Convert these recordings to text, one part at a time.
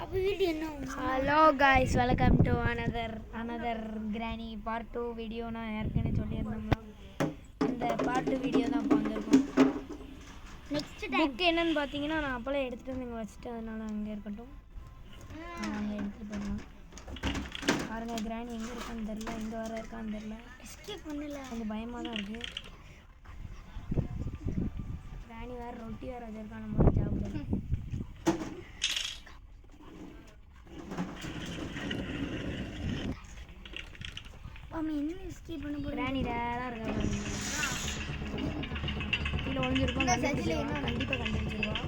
Hello guys, welcome to another கிராணி part 2 video. நான் ஏற்கனவே சொல்லியிருந்தோம்னா இந்த பார்ட் 2 வீடியோ தான் இப்போ வந்திருக்கோம். புக் என்னன்னு பார்த்தீங்கன்னா நான் அப்போலே எடுத்துகிட்டு வந்து இங்கே வச்சுட்டு அதனால அங்கே இருக்கட்டும். அங்கே எடுத்துகிட்டு போயிடலாம். பாருங்கள், கிராணி எங்கே இருக்கான்னு தெரில, எங்கே வர இருக்கான்னு தெரில. எஸ்கேப் பண்ணல, கொஞ்சம் பயமாக தான் இருக்குது. கிராணி வேறு ரொட்டி வேறு வச்சிருக்கா, நம்ம சாப்பிடுது. கிராணி ரேராக இருக்காங்க, கீழே ஒழிஞ்சிருக்கோம். கண்டிப்பாக கண்டுபிடிச்சிருவோம்.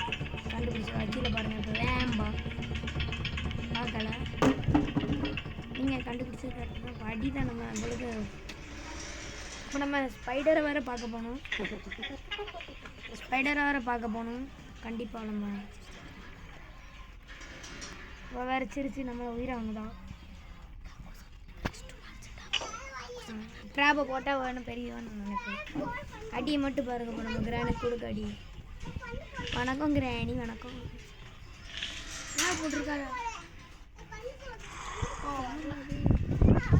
கீழே பாருங்கள், இப்போ வேம்பா பார்க்கல. நீங்கள் கண்டுபிடிச்சிருக்கிறது படி தான். நம்ம உங்களுக்கு இப்போ நம்ம ஸ்பைடரை வேறு பார்க்க போகணும். கண்டிப்பாக நம்ம இப்போ வேறு சிரிச்சு நம்மளை உயிராங்க தான். கிராபை போட்டால் வேணும் பெரியவான்னு நினைப்பேன். அடியை மட்டும் பாருங்க. இப்போ நம்ம கிராணிக்கு கொடுக்க அடி. வணக்கம் கிராணி, வணக்கம். என்ன போட்டிருக்காரு?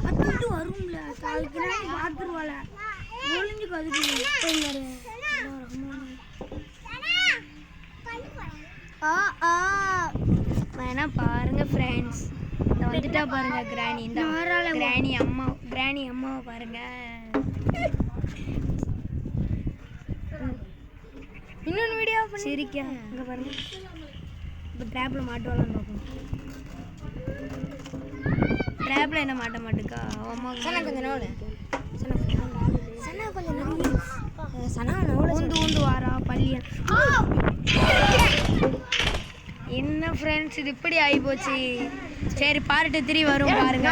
பத்து வரும்ல, கிராணி பார்த்துருவாள். ஒளிஞ்சுக்கு அதுக்கு வேணா பாருங்க ஃப்ரெண்ட்ஸ். வந்துட்டா பாருங்க கிராணி. இந்த கிராணி அம்மாவை பாருங்க. இன்னொன்று வீடியோ சரிக்கா இங்கே பாருங்க. இப்போ ட்ராப்பில் மாட்டுவாளான்னு பார்ப்போம். ட்ராப்பில் என்ன மாட்ட மாட்டுக்கா அம்மா. ஊந்து வாரா பள்ளியா. என்ன ஃப்ரெண்ட்ஸ், இது இப்படி ஆகி போச்சு. சரி, பார்ட் 3 வரும் பாருங்க.